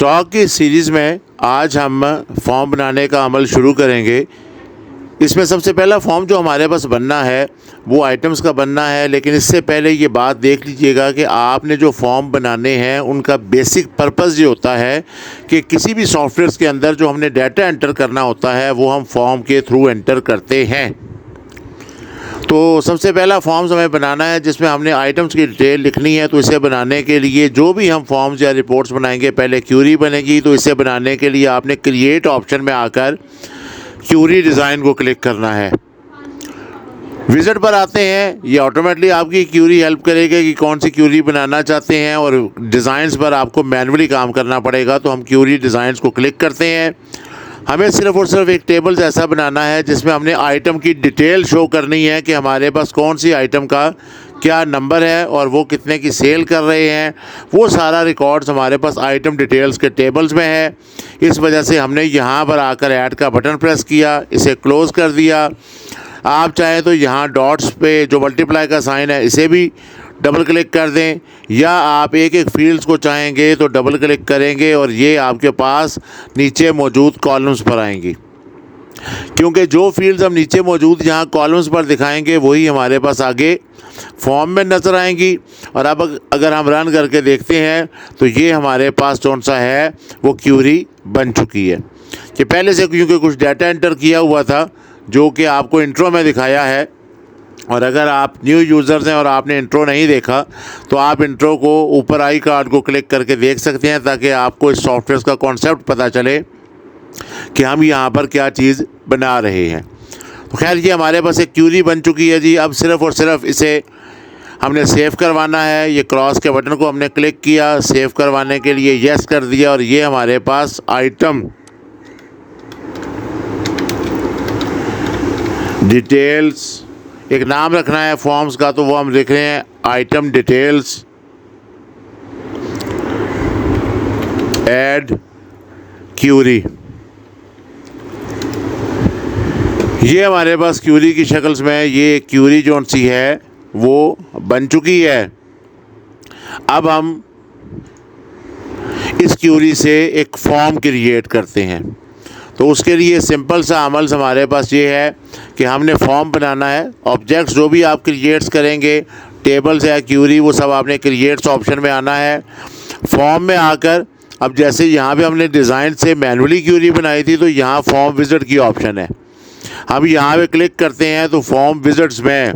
Stock की series में आज हम फॉर्म बनाने का अमल शुरू करेंगे। इसमें सबसे पहला फॉर्म जो हमारे पास बनना है वो आइटम्स का बनना है, लेकिन इससे पहले ये बात देख लीजिएगा कि आपने जो फॉर्म बनाने हैं उनका बेसिक पर्पस ये होता है कि किसी भी सॉफ्टवेयर के अंदर जो हमने डाटा एंटर करना होता है वो हम फॉर्म के थ्रू एंटर करते हैं। तो सबसे पहला फॉर्म्स हमें बनाना है जिसमें हमने आइटम्स की डिटेल लिखनी है। तो इसे बनाने के लिए जो भी हम फॉर्म्स या रिपोर्ट्स बनाएंगे, पहले क्यूरी बनेगी। तो इसे बनाने के लिए आपने क्रिएट ऑप्शन में आकर क्यूरी डिज़ाइन को क्लिक करना है। विज़िट पर आते हैं, ये ऑटोमेटिकली आपकी क्यूरी हेल्प करेगा कि कौन सी क्यूरी बनाना चाहते हैं, और डिज़ाइंस पर आपको मैनुअली काम करना पड़ेगा। तो हम क्यूरी डिज़ाइंस को क्लिक करते हैं। हमें सिर्फ़ और सिर्फ एक टेबल ऐसा बनाना है जिसमें हमने आइटम की डिटेल शो करनी है कि हमारे पास कौन सी आइटम का क्या नंबर है और वो कितने की सेल कर रहे हैं। वो सारा रिकॉर्ड्स हमारे पास आइटम डिटेल्स के टेबल्स में है। इस वजह से हमने यहाँ पर आकर ऐड का बटन प्रेस किया, इसे क्लोज़ कर दिया। आप चाहें तो यहाँ डॉट्स पे जो मल्टीप्लाई का साइन है इसे भी डबल क्लिक कर दें, या आप एक एक फील्ड्स को चाहेंगे तो डबल क्लिक करेंगे और ये आपके पास नीचे मौजूद कॉलम्स पर आएंगी। क्योंकि जो फील्ड्स हम नीचे मौजूद यहाँ कॉलम्स पर दिखाएंगे वही हमारे पास आगे फॉर्म में नज़र आएंगी। और अब अगर हम रन करके देखते हैं तो ये हमारे पास कौन सा है वो क्यूरी बन चुकी है। कि पहले से क्योंकि कुछ डाटा एंटर किया हुआ था जो कि आपको इंट्रो में दिखाया है, और अगर आप न्यू यूज़र्स हैं और आपने इंट्रो नहीं देखा तो आप इंट्रो को ऊपर आई कार्ड को क्लिक करके देख सकते हैं, ताकि आपको इस सॉफ्टवेयर का कॉन्सेप्ट पता चले कि हम यहाँ पर क्या चीज़ बना रहे हैं। तो खैर ये हमारे पास एक क्यूरी बन चुकी है जी। अब सिर्फ़ और सिर्फ इसे हमने सेव करवाना है। ये क्रॉस के बटन को हमने क्लिक किया, सेव करवाने के लिए येस कर दिया, और ये हमारे पास आइटम डिटेल्स, एक नाम रखना है फॉर्म्स का, तो वो हम लिख रहे हैं आइटम डिटेल्स ऐड क्यूरी। ये हमारे पास क्यूरी की शक्ल में ये क्यूरी जो सी है वो बन चुकी है। अब हम इस क्यूरी से एक फॉर्म क्रिएट करते हैं। तो उसके लिए सिंपल सा अमल हमारे पास ये है कि हमने फॉर्म बनाना है। ऑब्जेक्ट्स जो भी आप क्रिएट्स करेंगे, टेबल्स या क्यूरी, वो सब आपने क्रिएट्स ऑप्शन में आना है। फॉर्म में आकर अब जैसे यहाँ पे हमने डिज़ाइन से मैनुअली क्यूरी बनाई थी तो यहाँ फॉर्म विज़िट की ऑप्शन है। हम यहाँ पे क्लिक करते हैं तो फॉर्म विज़िट्स में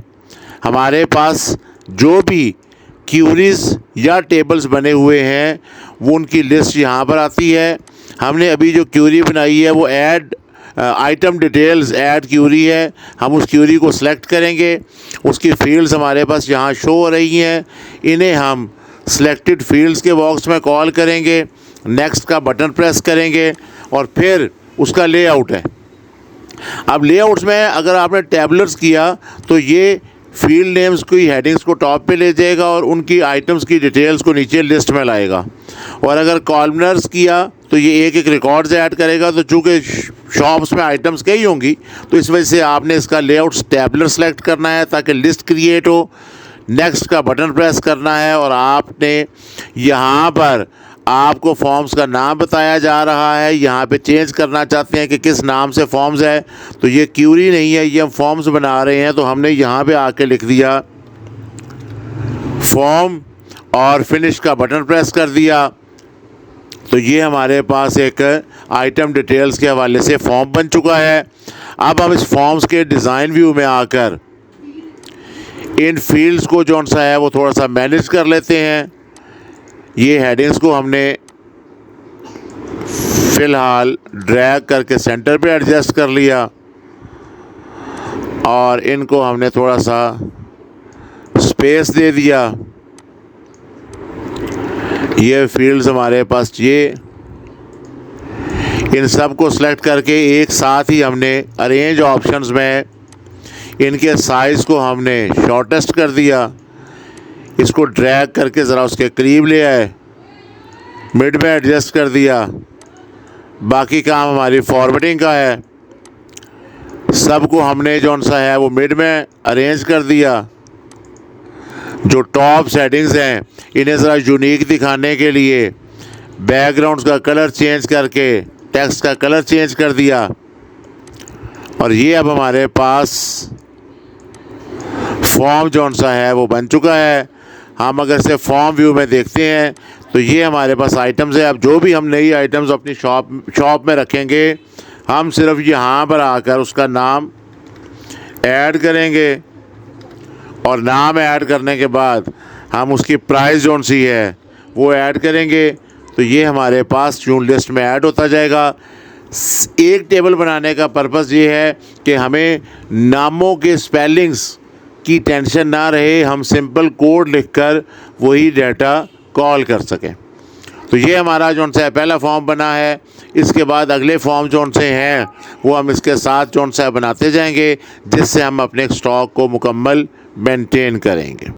हमारे पास जो भी क्यूरीज़ या टेबल्स बने हुए हैं वो उनकी लिस्ट यहाँ पर आती है। हमने अभी जो क्यूरी बनाई है वो add item details add query है। हम उस क्यूरी को सिलेक्ट करेंगे, उसकी फील्ड्स हमारे पास यहाँ शो हो रही हैं। इन्हें हम सिलेक्टेड फील्ड्स के बॉक्स में कॉल करेंगे, नेक्स्ट का बटन प्रेस करेंगे, और फिर उसका लेआउट है। अब लेआउट्स में अगर आपने टैबुलर्स किया तो ये फील्ड नेम्स की हेडिंग्स को टॉप पे ले जाएगा और उनकी आइटम्स की डिटेल्स को नीचे लिस्ट में लाएगा। और अगर कॉलमनर्स किया तो ये एक एक रिकॉर्ड्स ऐड करेगा। तो चूँकि शॉप्स में आइटम्स कई होंगी तो इस वजह से आपने इसका लेआउट टैबुलर सेलेक्ट करना है ताकि लिस्ट क्रिएट हो। नेक्स्ट का बटन प्रेस करना है और आपने यहाँ पर आपको फॉर्म्स का नाम बताया जा रहा है। यहाँ पे चेंज करना चाहते हैं कि किस नाम से फॉर्म्स है, तो ये क्यूरी नहीं है, ये हम फॉर्म्स बना रहे हैं। तो हमने यहाँ पे आके लिख दिया फॉर्म और फिनिश का बटन प्रेस कर दिया। तो ये हमारे पास एक आइटम डिटेल्स के हवाले से फॉर्म बन चुका है। अब हम इस फॉर्म्स के डिज़ाइन व्यू में आकर इन फील्ड्स को जो सा है वो थोड़ा सा मैनेज कर लेते हैं। ये हेडिंग्स को हमने फ़िलहाल ड्रैग करके सेंटर पे एडजस्ट कर लिया, और इनको हमने थोड़ा सा स्पेस दे दिया। ये फील्ड्स हमारे पास, ये इन सब को सिलेक्ट करके एक साथ ही हमने अरेंज ऑप्शंस में इनके साइज़ को हमने शॉर्टेस्ट कर दिया। इसको ड्रैग करके ज़रा उसके करीब ले आए, मिड में एडजस्ट कर दिया। बाकी काम हमारी फॉर्मेटिंग का है। सबको हमने जो सा है वो मिड में अरेंज कर दिया। जो टॉप सेटिंग्स हैं इन्हें ज़रा यूनिक दिखाने के लिए बैकग्राउंड्स का कलर चेंज करके टेक्स्ट का कलर चेंज कर दिया। और ये अब हमारे पास फॉर्म जौन सा है वो बन चुका है। हम अगर से फॉर्म व्यू में देखते हैं तो ये हमारे पास आइटम्स है। अब जो भी हम नई आइटम्स अपनी शॉप में रखेंगे, हम सिर्फ यहाँ पर आकर उसका नाम ऐड करेंगे और नाम ऐड करने के बाद हम उसकी प्राइस जौन सी है वो ऐड करेंगे तो ये हमारे पास ट्यून लिस्ट में ऐड होता जाएगा। एक टेबल बनाने का पर्पस ये है कि हमें नामों के स्पेलिंग्स की टेंशन ना रहे, हम सिंपल कोड लिखकर वही डाटा कॉल कर सकें। तो ये हमारा जौन सा पहला फॉर्म बना है। इसके बाद अगले फॉर्म जौन से हैं वो हम इसके साथ जौन सा बनाते जाएंगे, जिससे हम अपने स्टॉक को मुकम्मल मेंटेन करेंगे।